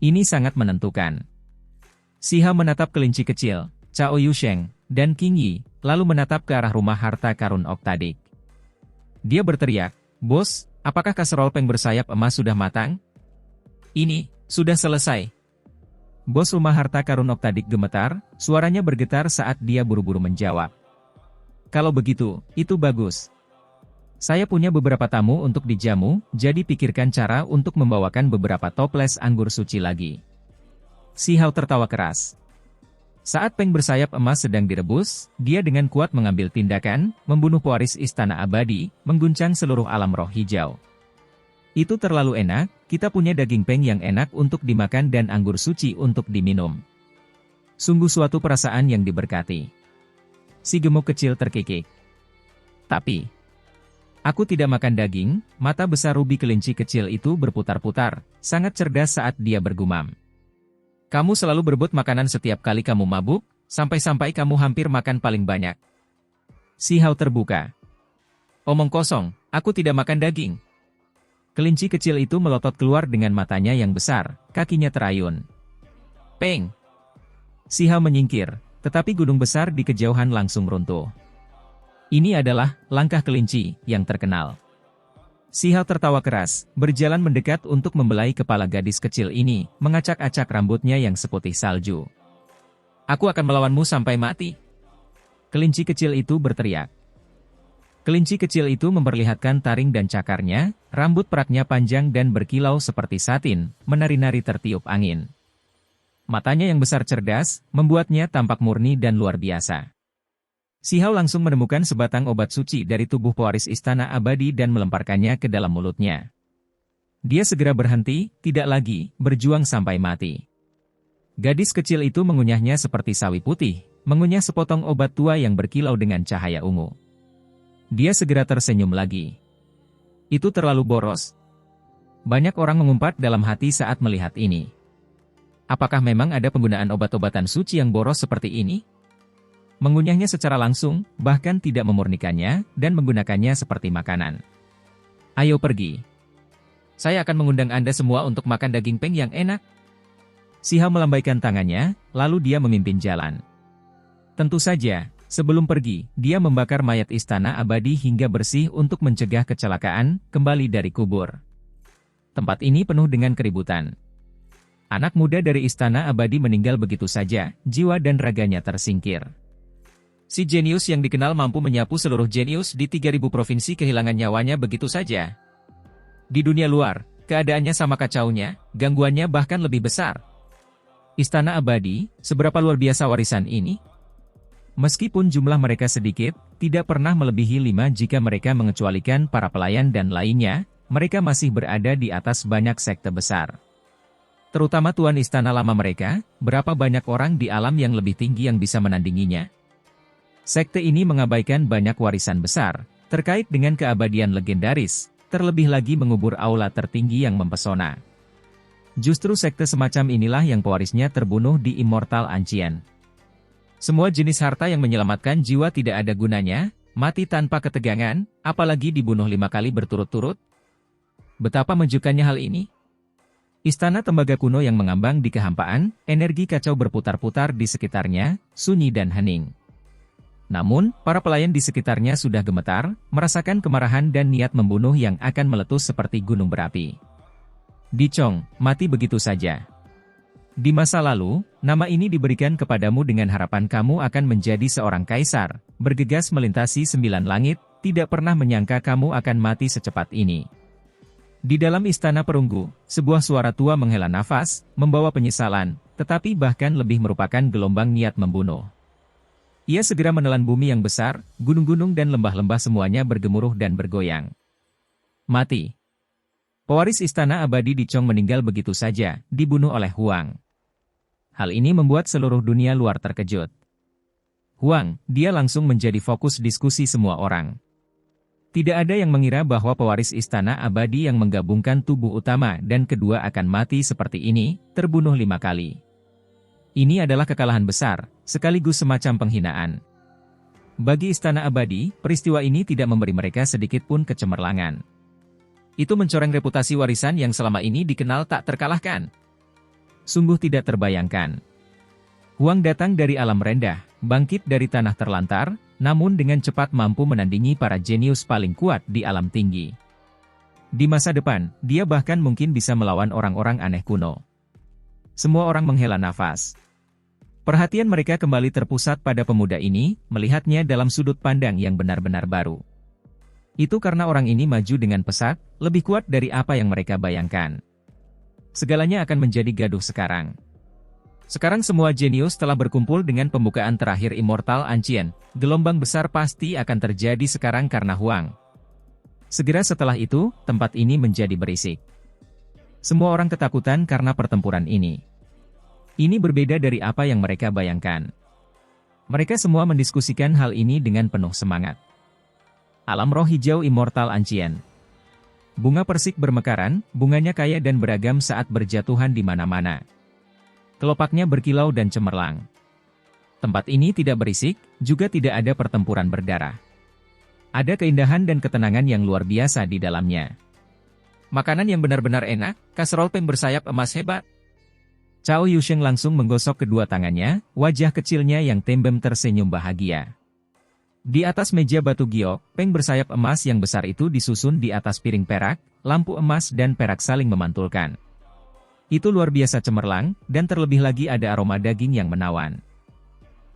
Ini sangat menentukan. Xiao menatap kelinci kecil, Cao Yusheng, dan King Yi, lalu menatap ke arah rumah harta karun oktadik. Dia berteriak, "Bos, apakah kaserol peng bersayap emas sudah matang?" "Ini, sudah selesai." Bos rumah harta karun oktadik gemetar, suaranya bergetar saat dia buru-buru menjawab. "Kalau begitu, itu bagus. Saya punya beberapa tamu untuk dijamu, jadi pikirkan cara untuk membawakan beberapa toples anggur suci lagi." Xiao tertawa keras. Saat peng bersayap emas sedang direbus, dia dengan kuat mengambil tindakan, membunuh pewaris istana abadi, mengguncang seluruh alam roh hijau. Itu terlalu enak, kita punya daging peng yang enak untuk dimakan dan anggur suci untuk diminum. Sungguh suatu perasaan yang diberkati. Si gemuk kecil terkikik. Tapi, aku tidak makan daging. Mata besar rubi kelinci kecil itu berputar-putar, sangat cerdas saat dia bergumam. Kamu selalu berebut makanan setiap kali kamu mabuk, sampai-sampai kamu hampir makan paling banyak. Xiao terbuka. Omong kosong, aku tidak makan daging. Kelinci kecil itu melotot keluar dengan matanya yang besar, kakinya terayun. Peng! Xiao menyingkir. Tetapi gunung besar di kejauhan langsung runtuh. Ini adalah langkah kelinci yang terkenal. Xiao tertawa keras, berjalan mendekat untuk membelai kepala gadis kecil ini, mengacak-acak rambutnya yang seputih salju. "Aku akan melawanmu sampai mati." Kelinci kecil itu berteriak. Kelinci kecil itu memperlihatkan taring dan cakarnya, rambut peraknya panjang dan berkilau seperti satin, menari-nari tertiup angin. Matanya yang besar cerdas, membuatnya tampak murni dan luar biasa. Xiao langsung menemukan sebatang obat suci dari tubuh pewaris istana abadi dan melemparkannya ke dalam mulutnya. Dia segera berhenti, tidak lagi, berjuang sampai mati. Gadis kecil itu mengunyahnya seperti sawi putih, mengunyah sepotong obat tua yang berkilau dengan cahaya ungu. Dia segera tersenyum lagi. Itu terlalu boros. Banyak orang mengumpat dalam hati saat melihat ini. Apakah memang ada penggunaan obat-obatan suci yang boros seperti ini? Mengunyahnya secara langsung, bahkan tidak memurnikannya, dan menggunakannya seperti makanan. Ayo pergi. Saya akan mengundang Anda semua untuk makan daging peng yang enak. Xiao melambaikan tangannya, lalu dia memimpin jalan. Tentu saja, Sebelum pergi, dia membakar mayat istana abadi hingga bersih untuk mencegah kecelakaan kembali dari kubur. Tempat ini penuh dengan keributan. Anak muda dari istana abadi meninggal begitu saja, jiwa dan raganya tersingkir. Si jenius yang dikenal mampu menyapu seluruh jenius di 3000 provinsi kehilangan nyawanya begitu saja. Di dunia luar, keadaannya sama kacaunya, gangguannya bahkan lebih besar. Istana abadi, seberapa luar biasa warisan ini? Meskipun jumlah mereka sedikit, tidak pernah melebihi 5 jika mereka mengecualikan para pelayan dan lainnya, mereka masih berada di atas banyak sekte besar. Terutama tuan istana lama mereka, berapa banyak orang di alam yang lebih tinggi yang bisa menandinginya? Sekte ini mengabaikan banyak warisan besar, terkait dengan keabadian legendaris, terlebih lagi mengubur aula tertinggi yang mempesona. Justru sekte semacam inilah yang pewarisnya terbunuh di Immortal Ancient. Semua jenis harta yang menyelamatkan jiwa tidak ada gunanya, mati tanpa ketegangan, apalagi dibunuh 5 kali berturut-turut. Betapa menunjukkannya hal ini? Istana tembaga kuno yang mengambang di kehampaan, energi kacau berputar-putar di sekitarnya, sunyi dan hening. Namun, para pelayan di sekitarnya sudah gemetar, merasakan kemarahan dan niat membunuh yang akan meletus seperti gunung berapi. Dicong, mati begitu saja. Di masa lalu, nama ini diberikan kepadamu dengan harapan kamu akan menjadi seorang kaisar, bergegas melintasi 9 langit, tidak pernah menyangka kamu akan mati secepat ini. Di dalam istana perunggu, sebuah suara tua menghela nafas, membawa penyesalan, tetapi bahkan lebih merupakan gelombang niat membunuh. Ia segera menelan bumi yang besar, gunung-gunung dan lembah-lembah semuanya bergemuruh dan bergoyang. Mati. Pewaris istana abadi Dicong meninggal begitu saja, dibunuh oleh Huang. Hal ini membuat seluruh dunia luar terkejut. Huang, dia langsung menjadi fokus diskusi semua orang. Tidak ada yang mengira bahwa pewaris istana abadi yang menggabungkan tubuh utama dan kedua akan mati seperti ini, terbunuh 5 kali. Ini adalah kekalahan besar, sekaligus semacam penghinaan. Bagi istana abadi, peristiwa ini tidak memberi mereka sedikit pun kecemerlangan. Itu mencoreng reputasi warisan yang selama ini dikenal tak terkalahkan. Sungguh tidak terbayangkan. Huang datang dari alam rendah, bangkit dari tanah terlantar, namun dengan cepat mampu menandingi para jenius paling kuat di alam tinggi. Di masa depan, dia bahkan mungkin bisa melawan orang-orang aneh kuno. Semua orang menghela nafas. Perhatian mereka kembali terpusat pada pemuda ini, melihatnya dalam sudut pandang yang benar-benar baru. Itu karena orang ini maju dengan pesat, lebih kuat dari apa yang mereka bayangkan. Segalanya akan menjadi gaduh sekarang. Sekarang semua jenius telah berkumpul dengan pembukaan terakhir Immortal Ancient, gelombang besar pasti akan terjadi sekarang karena Huang. Segera setelah itu, tempat ini menjadi berisik. Semua orang ketakutan karena pertempuran ini. Ini berbeda dari apa yang mereka bayangkan. Mereka semua mendiskusikan hal ini dengan penuh semangat. Alam roh hijau Immortal Ancient. Bunga persik bermekaran, bunganya kaya dan beragam saat berjatuhan di mana-mana. Kelopaknya berkilau dan cemerlang. Tempat ini tidak berisik, juga tidak ada pertempuran berdarah. Ada keindahan dan ketenangan yang luar biasa di dalamnya. Makanan yang benar-benar enak, kaserol peng bersayap emas hebat. Cao Yusheng langsung menggosok kedua tangannya, wajah kecilnya yang tembem tersenyum bahagia. Di atas meja batu giok, peng bersayap emas yang besar itu disusun di atas piring perak, lampu emas dan perak saling memantulkan. Itu luar biasa cemerlang, dan terlebih lagi ada aroma daging yang menawan.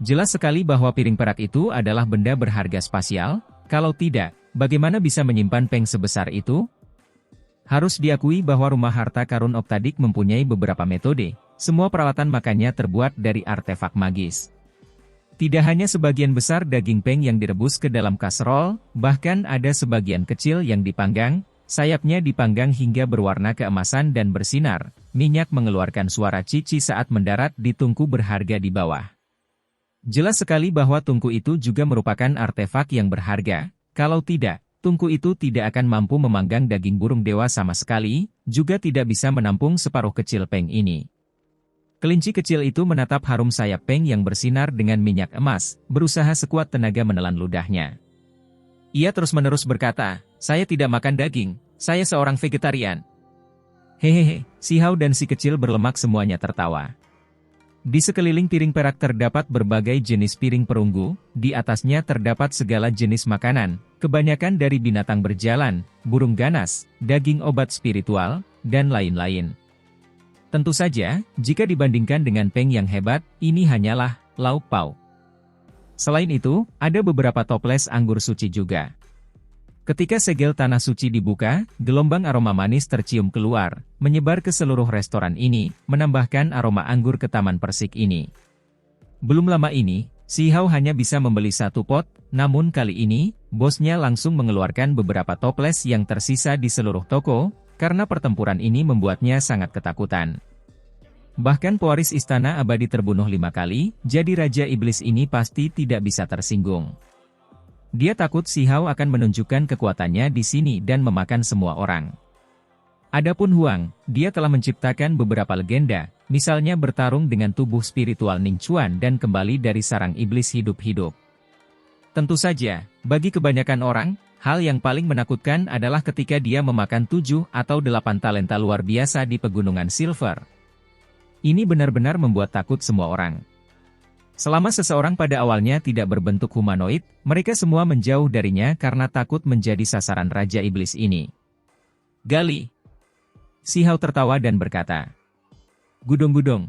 Jelas sekali bahwa piring perak itu adalah benda berharga spasial, kalau tidak, bagaimana bisa menyimpan peng sebesar itu? Harus diakui bahwa rumah harta karun Optadik mempunyai beberapa metode, semua peralatan makannya terbuat dari artefak magis. Tidak hanya sebagian besar daging peng yang direbus ke dalam kaserol, bahkan ada sebagian kecil yang dipanggang, sayapnya dipanggang hingga berwarna keemasan dan bersinar, minyak mengeluarkan suara cici saat mendarat di tungku berharga di bawah. Jelas sekali bahwa tungku itu juga merupakan artefak yang berharga, kalau tidak, tungku itu tidak akan mampu memanggang daging burung dewa sama sekali, juga tidak bisa menampung separuh kecil peng ini. Kelinci kecil itu menatap harum sayap peng yang bersinar dengan minyak emas, berusaha sekuat tenaga menelan ludahnya. Ia terus-menerus berkata, "Saya tidak makan daging, saya seorang vegetarian." Hehehe, si Hao dan si kecil berlemak semuanya tertawa. Di sekeliling piring perak terdapat berbagai jenis piring perunggu, di atasnya terdapat segala jenis makanan, kebanyakan dari binatang berjalan, burung ganas, daging obat spiritual, dan lain-lain. Tentu saja, jika dibandingkan dengan Peng yang hebat, ini hanyalah lauk pauk. Selain itu, ada beberapa toples anggur suci juga. Ketika segel tanah suci dibuka, gelombang aroma manis tercium keluar, menyebar ke seluruh restoran ini, menambahkan aroma anggur ke taman persik ini. Belum lama ini, Si Hao hanya bisa membeli satu pot, namun kali ini, bosnya langsung mengeluarkan beberapa toples yang tersisa di seluruh toko, karena pertempuran ini membuatnya sangat ketakutan. Bahkan pewaris istana abadi terbunuh 5 kali, jadi Raja Iblis ini pasti tidak bisa tersinggung. Dia takut Si Hao akan menunjukkan kekuatannya di sini dan memakan semua orang. Adapun Huang, dia telah menciptakan beberapa legenda, misalnya bertarung dengan tubuh spiritual Ning Chuan dan kembali dari sarang iblis hidup-hidup. Tentu saja, bagi kebanyakan orang, hal yang paling menakutkan adalah ketika dia memakan 7 atau 8 talenta luar biasa di Pegunungan Silver. Ini benar-benar membuat takut semua orang. Selama seseorang pada awalnya tidak berbentuk humanoid, mereka semua menjauh darinya karena takut menjadi sasaran Raja Iblis ini. Gali. Si Hao tertawa dan berkata, "Gudong-gudong."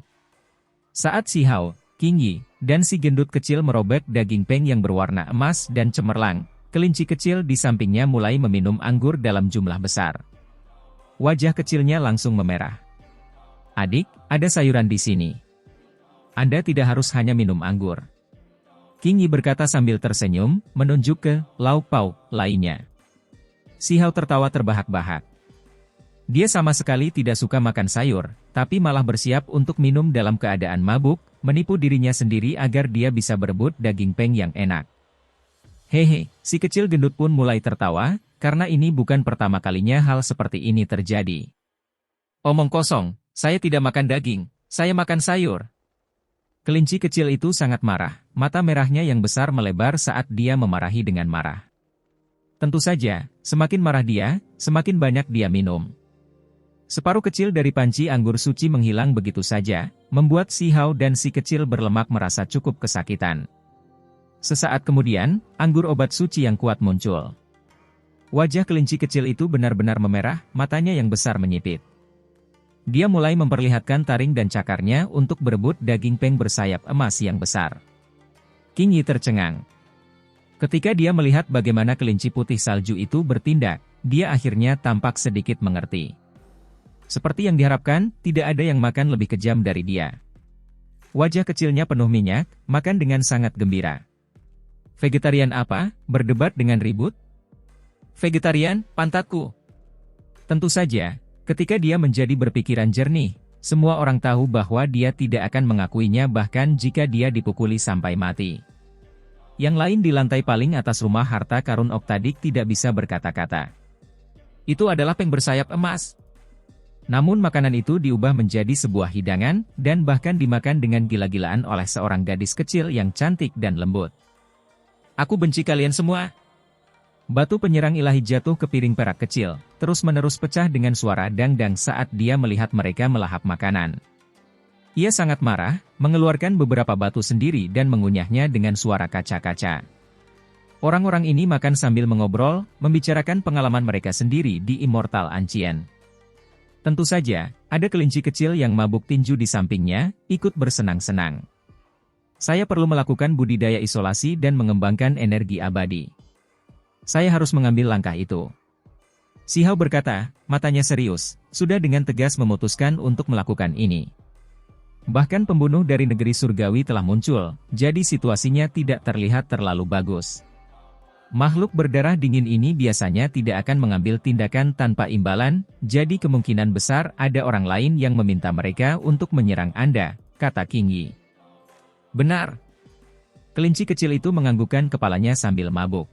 Saat Si Hao, King Yi, dan si gendut kecil merobek daging Peng yang berwarna emas dan cemerlang, kelinci kecil di sampingnya mulai meminum anggur dalam jumlah besar. Wajah kecilnya langsung memerah. "Adik, ada sayuran di sini. Anda tidak harus hanya minum anggur." King Yi berkata sambil tersenyum, menunjuk ke lauk pauk lainnya. Si Hao tertawa terbahak-bahak. Dia sama sekali tidak suka makan sayur, tapi malah bersiap untuk minum dalam keadaan mabuk, menipu dirinya sendiri agar dia bisa berebut daging Peng yang enak. Hehe, si kecil gendut pun mulai tertawa, karena ini bukan pertama kalinya hal seperti ini terjadi. "Omong kosong, saya tidak makan daging, saya makan sayur." Kelinci kecil itu sangat marah, mata merahnya yang besar melebar saat dia memarahi dengan marah. Tentu saja, semakin marah dia, semakin banyak dia minum. Separuh kecil dari panci anggur suci menghilang begitu saja, membuat Si Hao dan si kecil berlemak merasa cukup kesakitan. Sesaat kemudian, anggur obat suci yang kuat muncul. Wajah kelinci kecil itu benar-benar memerah, matanya yang besar menyipit. Dia mulai memperlihatkan taring dan cakarnya untuk berebut daging Peng bersayap emas yang besar. King Yi tercengang. Ketika dia melihat bagaimana kelinci putih salju itu bertindak, dia akhirnya tampak sedikit mengerti. Seperti yang diharapkan, tidak ada yang makan lebih kejam dari dia. Wajah kecilnya penuh minyak, makan dengan sangat gembira. "Vegetarian apa? Berdebat dengan ribut?" "Vegetarian, pantatku." Tentu saja. Ketika dia menjadi berpikiran jernih, semua orang tahu bahwa dia tidak akan mengakuinya bahkan jika dia dipukuli sampai mati. Yang lain di lantai paling atas rumah harta karun Oktadik tidak bisa berkata-kata. Itu adalah Peng bersayap emas. Namun makanan itu diubah menjadi sebuah hidangan, dan bahkan dimakan dengan gila-gilaan oleh seorang gadis kecil yang cantik dan lembut. "Aku benci kalian semua." Batu penyerang ilahi jatuh ke piring perak kecil, terus-menerus pecah dengan suara dang-dang saat dia melihat mereka melahap makanan. Ia sangat marah, mengeluarkan beberapa batu sendiri dan mengunyahnya dengan suara kaca-kaca. Orang-orang ini makan sambil mengobrol, membicarakan pengalaman mereka sendiri di Immortal Ancient. Tentu saja, ada kelinci kecil yang mabuk tinju di sampingnya, ikut bersenang-senang. "Saya perlu melakukan budidaya isolasi dan mengembangkan energi abadi. Saya harus mengambil langkah itu." Si Hao berkata, matanya serius, sudah dengan tegas memutuskan untuk melakukan ini. Bahkan pembunuh dari negeri surgawi telah muncul, jadi situasinya tidak terlihat terlalu bagus. Makhluk berdarah dingin ini biasanya tidak akan mengambil tindakan tanpa imbalan, jadi kemungkinan besar ada orang lain yang meminta mereka untuk menyerang Anda, kata King Yi. "Benar." Kelinci kecil itu menganggukkan kepalanya sambil mabuk.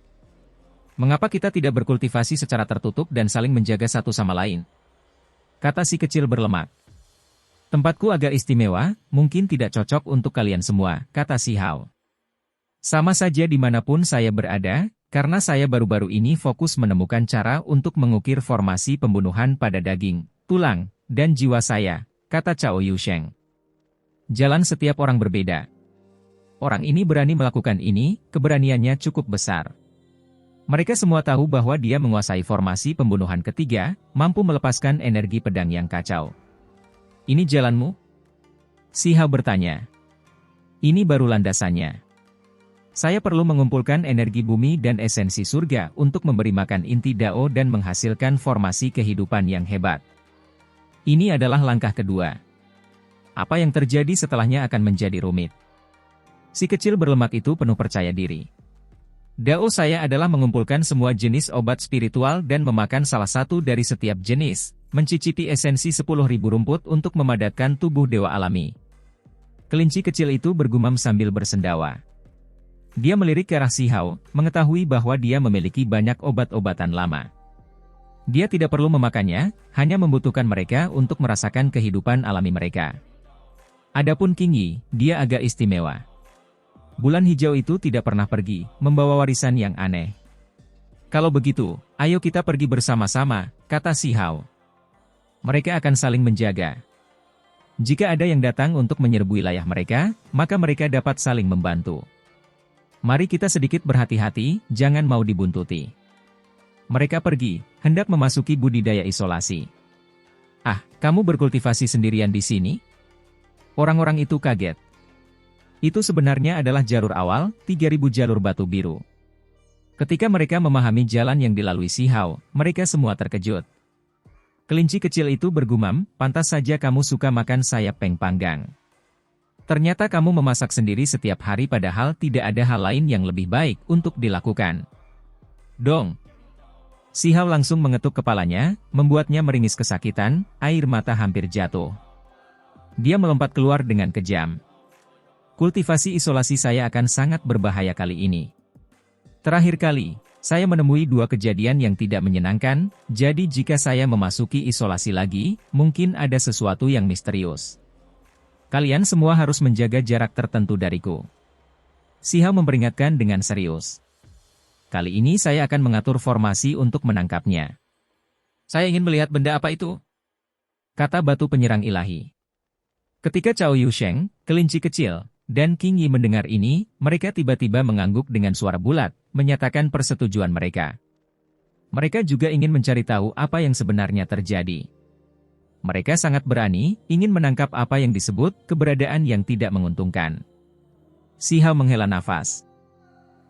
"Mengapa kita tidak berkultivasi secara tertutup dan saling menjaga satu sama lain?" kata si kecil berlemak. "Tempatku agak istimewa, mungkin tidak cocok untuk kalian semua," kata Si Hao. "Sama saja dimanapun saya berada, karena saya baru-baru ini fokus menemukan cara untuk mengukir formasi pembunuhan pada daging, tulang, dan jiwa saya," kata Cao Yusheng. Jalan setiap orang berbeda. Orang ini berani melakukan ini, keberaniannya cukup besar. Mereka semua tahu bahwa dia menguasai formasi pembunuhan ketiga, mampu melepaskan energi pedang yang kacau. Ini jalanmu? Si Hao bertanya. Ini baru landasannya. Saya perlu mengumpulkan energi bumi dan esensi surga untuk memberi makan inti Dao dan menghasilkan formasi kehidupan yang hebat. Ini adalah langkah kedua. Apa yang terjadi setelahnya akan menjadi rumit. Si kecil berlemak itu penuh percaya diri. Dao saya adalah mengumpulkan semua jenis obat spiritual dan memakan salah satu dari setiap jenis, mencicipi esensi 10.000 rumput untuk memadatkan tubuh dewa alami. Kelinci kecil itu bergumam sambil bersendawa. Dia melirik ke arah Si Hao, mengetahui bahwa dia memiliki banyak obat-obatan lama. Dia tidak perlu memakannya, hanya membutuhkan mereka untuk merasakan kehidupan alami mereka. Adapun King Yi, dia agak istimewa. Bulan hijau itu tidak pernah pergi, membawa warisan yang aneh. Kalau begitu, ayo kita pergi bersama-sama, kata Si Hao. Mereka akan saling menjaga. Jika ada yang datang untuk menyerbu wilayah mereka, maka mereka dapat saling membantu. Mari kita sedikit berhati-hati, jangan mau dibuntuti. Mereka pergi, hendak memasuki budidaya isolasi. Ah, kamu berkultivasi sendirian di sini? Orang-orang itu kaget. Itu sebenarnya adalah jalur awal, 3.000 jalur batu biru. Ketika mereka memahami jalan yang dilalui Si Hao, mereka semua terkejut. Kelinci kecil itu bergumam, pantas saja kamu suka makan sayap peng panggang. Ternyata kamu memasak sendiri setiap hari padahal tidak ada hal lain yang lebih baik untuk dilakukan. Dong. Si Hao langsung mengetuk kepalanya, membuatnya meringis kesakitan, air mata hampir jatuh. Dia melompat keluar dengan kejam. Kultivasi isolasi saya akan sangat berbahaya kali ini. Terakhir kali, saya menemui dua kejadian yang tidak menyenangkan, jadi jika saya memasuki isolasi lagi, mungkin ada sesuatu yang misterius. Kalian semua harus menjaga jarak tertentu dariku. Si Hao memperingatkan dengan serius. Kali ini saya akan mengatur formasi untuk menangkapnya. Saya ingin melihat benda apa itu? Kata batu penyerang ilahi. Ketika Cao Yusheng, kelinci kecil, dan King Yi mendengar ini, mereka tiba-tiba mengangguk dengan suara bulat, menyatakan persetujuan mereka. Mereka juga ingin mencari tahu apa yang sebenarnya terjadi. Mereka sangat berani, ingin menangkap apa yang disebut keberadaan yang tidak menguntungkan. Si Hao menghela nafas.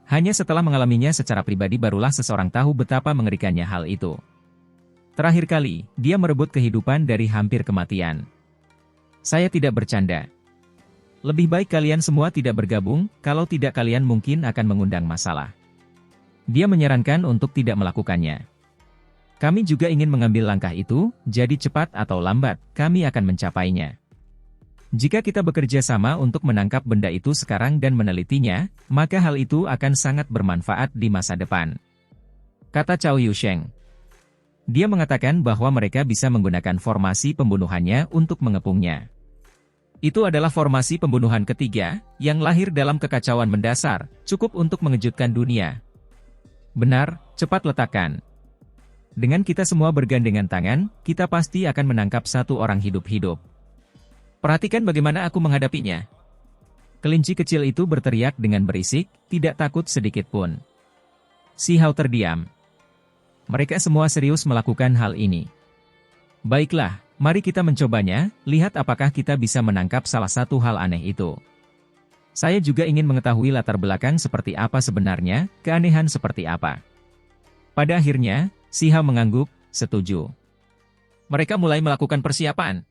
Hanya setelah mengalaminya secara pribadi barulah seseorang tahu betapa mengerikannya hal itu. Terakhir kali, dia merebut kehidupan dari hampir kematian. Saya tidak bercanda. Lebih baik kalian semua tidak bergabung, kalau tidak kalian mungkin akan mengundang masalah. Dia menyarankan untuk tidak melakukannya. Kami juga ingin mengambil langkah itu, jadi cepat atau lambat, kami akan mencapainya. Jika kita bekerja sama untuk menangkap benda itu sekarang dan menelitinya, maka hal itu akan sangat bermanfaat di masa depan. Kata Cao Yusheng. Dia mengatakan bahwa mereka bisa menggunakan formasi pembunuhannya untuk mengepungnya. Itu adalah formasi pembunuhan ketiga, yang lahir dalam kekacauan mendasar, cukup untuk mengejutkan dunia. Benar, cepat letakkan. Dengan kita semua bergandengan tangan, kita pasti akan menangkap satu orang hidup-hidup. Perhatikan bagaimana aku menghadapinya. Kelinci kecil itu berteriak dengan berisik, tidak takut sedikit pun. Si Hao terdiam. Mereka semua serius melakukan hal ini. Baiklah. Mari kita mencobanya, lihat apakah kita bisa menangkap salah satu hal aneh itu. Saya juga ingin mengetahui latar belakang seperti apa sebenarnya, keanehan seperti apa. Pada akhirnya, Si Hao mengangguk, setuju. Mereka mulai melakukan persiapan.